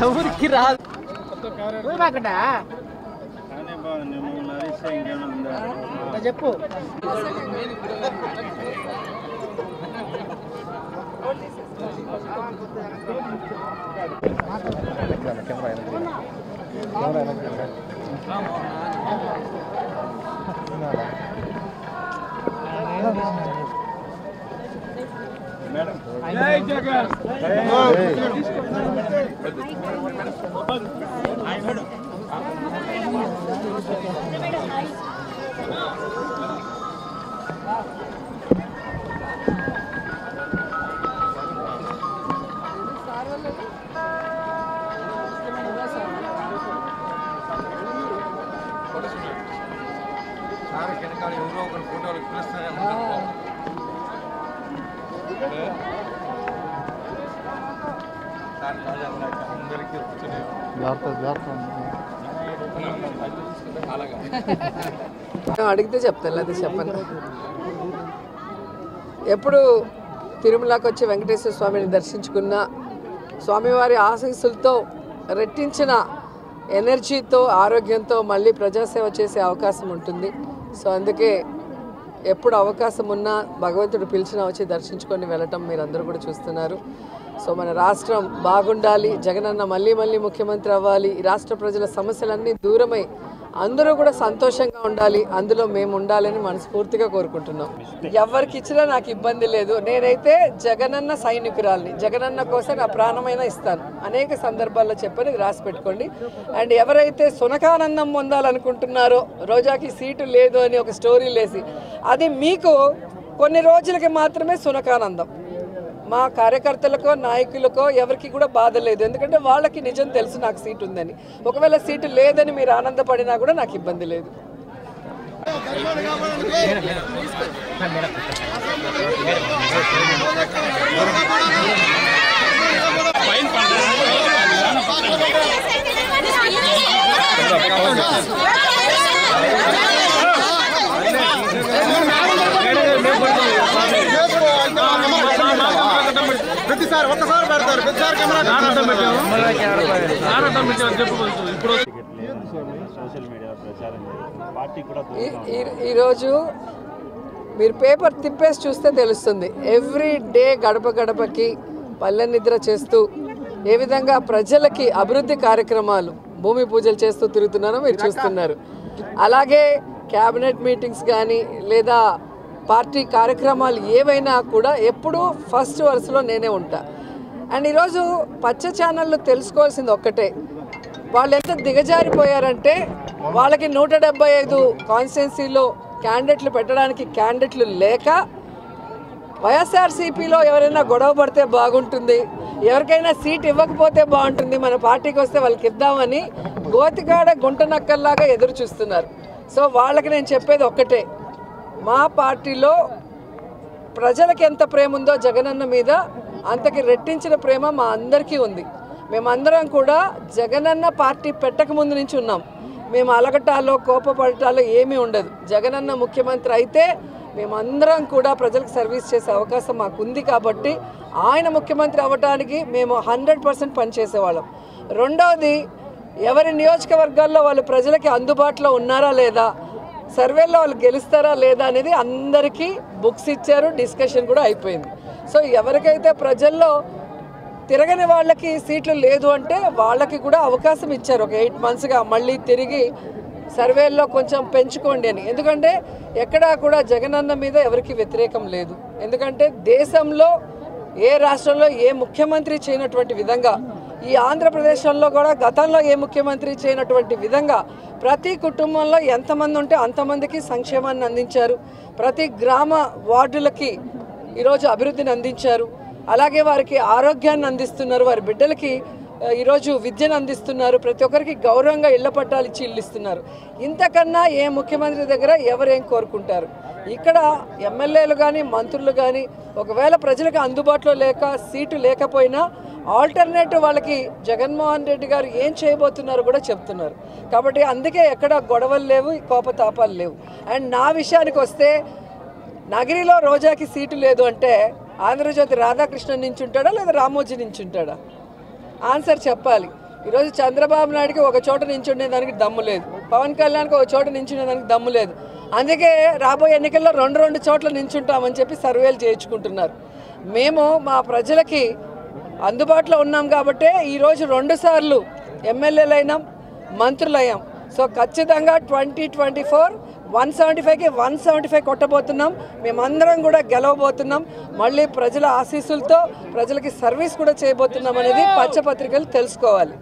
ఎవరికి రాదు చెప్పు జై జగన్ అడిగితే చెప్తాను అది చెప్పను. ఎప్పుడు తిరుమలకి వచ్చి వెంకటేశ్వర స్వామిని దర్శించుకున్న స్వామివారి ఆశీస్సులతో రెట్టించిన ఎనర్జీతో ఆరోగ్యంతో మళ్ళీ ప్రజాసేవ చేసే అవకాశం ఉంటుంది. సో అందుకే ఎప్పుడు అవకాశం ఉన్నా భగవంతుడు పిలిచినా వచ్చి దర్శించుకొని వెళ్ళటం మీరందరూ కూడా చూస్తున్నారు. సో మన రాష్ట్రం బాగుండాలి, జగనన్న మళ్ళీ మళ్ళీ ముఖ్యమంత్రి అవ్వాలి, ఈ రాష్ట్ర ప్రజల సమస్యలన్నీ దూరమై అందరూ కూడా సంతోషంగా ఉండాలి, అందులో మేము ఉండాలని మనస్ఫూర్తిగా కోరుకుంటున్నాం. ఎవరికి ఇచ్చినా నాకు ఇబ్బంది లేదు. నేనైతే జగనన్న సైనికురాలిని, జగనన్న కోసం నా ప్రాణమైనా ఇస్తాను. అనేక సందర్భాల్లో చెప్పని రాసి పెట్టుకోండి. అండ్ ఎవరైతే సునకానందం పొందాలనుకుంటున్నారో రోజాకి సీటు లేదు అని ఒక స్టోరీ లేసి, అది మీకు కొన్ని రోజులకి మాత్రమే సునకానందం. మా కార్యకర్తలకో నాయకులకో ఎవరికి కూడా బాధ లేదు, ఎందుకంటే వాళ్ళకి నిజం తెలుసు నాకు సీటు ఉందని. ఒకవేళ సీటు లేదని మీరు ఆనందపడినా కూడా నాకు ఇబ్బంది లేదు. ప్రతిసారి ఒక్కసారి పెడతారు, ప్రతిసారి ఈరోజు మీరు పేపర్ తిప్పేసి చూస్తే తెలుస్తుంది. ఎవ్రీ డే గడప గడపకి పల్లె నిద్ర చేస్తూ ఏ విధంగా ప్రజలకి అభివృద్ధి కార్యక్రమాలు భూమి పూజలు చేస్తూ తిరుగుతున్నారో మీరు చూస్తున్నారు. అలాగే క్యాబినెట్ మీటింగ్స్ కానీ లేదా పార్టీ కార్యక్రమాలు ఏవైనా కూడా ఎప్పుడూ ఫస్ట్ వరుసలో నేనే ఉంటా. అండ్ ఈరోజు పచ్చ ఛానళ్ళు తెలుసుకోవాల్సింది ఒక్కటే, వాళ్ళు ఎంత దిగజారిపోయారంటే వాళ్ళకి 175 కాన్స్టిట్యున్సీలో క్యాండిడేట్లు పెట్టడానికి క్యాండిడేట్లు లేక వైఎస్ఆర్సీపీలో ఎవరైనా గొడవ పడితే బాగుంటుంది, ఎవరికైనా సీట్ ఇవ్వకపోతే బాగుంటుంది, మన పార్టీకి వస్తే వాళ్ళకి ఇద్దామని గోతికాడ గుంట నక్కల్లాగా ఎదురు చూస్తున్నారు. సో వాళ్ళకి నేను చెప్పేది ఒక్కటే, మా పార్టీలో ప్రజలకు ఎంత ప్రేమ ఉందో జగనన్న మీద అంతకి రెట్టించిన ప్రేమ మా అందరికీ ఉంది. మేమందరం కూడా జగనన్న పార్టీ పెట్టక ముందు నుంచి ఉన్నాం. మేము అలగటాలో కోపపడటాలో ఏమీ ఉండదు. జగనన్న ముఖ్యమంత్రి అయితే మేమందరం కూడా ప్రజలకు సర్వీస్ చేసే అవకాశం మాకు ఉంది కాబట్టి ఆయన ముఖ్యమంత్రి అవ్వడానికి మేము 100% పనిచేసేవాళ్ళం. రెండవది, ఎవరి నియోజకవర్గాల్లో వాళ్ళు ప్రజలకి అందుబాటులో ఉన్నారా లేదా, సర్వేలో వాళ్ళు గెలుస్తారా లేదా అనేది అందరికీ బుక్స్ ఇచ్చారు, డిస్కషన్ కూడా అయిపోయింది. సో ఎవరికైతే ప్రజల్లో తిరగని వాళ్ళకి సీట్లు లేదు అంటే వాళ్ళకి కూడా అవకాశం ఇచ్చారు ఒక 8 monthsగా మళ్ళీ తిరిగి సర్వేల్లో కొంచెం పెంచుకోండి అని. ఎందుకంటే ఎక్కడా కూడా జగనన్న మీద ఎవరికి వ్యతిరేకం లేదు. ఎందుకంటే దేశంలో ఏ రాష్ట్రంలో ఏ ముఖ్యమంత్రి చేయనటువంటి విధంగా, ఈ ఆంధ్రప్రదేశ్లో కూడా గతంలో ఏ ముఖ్యమంత్రి చేయనటువంటి విధంగా ప్రతి కుటుంబంలో ఎంతమంది ఉంటే అంతమందికి సంక్షేమాన్ని అందించారు. ప్రతి గ్రామ వార్డులకి ఈరోజు అభివృద్ధిని అందించారు. అలాగే వారికి ఆరోగ్యాన్ని అందిస్తున్నారు, వారి బిడ్డలకి ఈరోజు విద్యను అందిస్తున్నారు, ప్రతి ఒక్కరికి గౌరవంగా ఇళ్ల పట్టాలు ఇచ్చి ఇల్లు ఇస్తున్నారు. ఇంతకన్నా ఏ ముఖ్యమంత్రి దగ్గర ఎవరేం కోరుకుంటారు? ఇక్కడ ఎమ్మెల్యేలు కానీ మంత్రులు కానీ ఒకవేళ ప్రజలకు అందుబాటులో లేక సీటు లేకపోయినా ఆల్టర్నేటివ్ వాళ్ళకి జగన్మోహన్ రెడ్డి గారు ఏం చేయబోతున్నారో కూడా చెప్తున్నారు. కాబట్టి అందుకే ఎక్కడ గొడవలు లేవు, కోపతాపాలు లేవు. అండ్ నా విషయానికి వస్తే నగిరిలో రోజాకి సీటు లేదు అంటే ఆంధ్రజ్యోతి రాధాకృష్ణన్ నుంచి ఉంటాడా లేదా రామోజీ నుంచి ఉంటాడా? ఆన్సర్ చెప్పాలి. ఈరోజు చంద్రబాబు నాయుడికి ఒక చోట నించుండేదానికి దమ్ము లేదు, పవన్ కళ్యాణ్కి ఒక చోట నించుండేదానికి దమ్ము లేదు. అందుకే రాబోయే ఎన్నికల్లో రెండు చోట్ల నించుంటామని చెప్పి సర్వేలు చేయించుకుంటున్నారు. మేము మా ప్రజలకి అందుబాటులో ఉన్నాం కాబట్టే ఈరోజు 2 సార్లు ఎమ్మెల్యేలైనాం, మంత్రులయ్యాం. సో ఖచ్చితంగా 2024 175కి 175 కొట్టబోతున్నాం. మేమందరం కూడా గెలవబోతున్నాం. మళ్ళీ ప్రజల ఆశీస్సులతో ప్రజలకి సర్వీస్ కూడా చేయబోతున్నాం అనేది పచ్చపత్రికలు తెలుసుకోవాలి.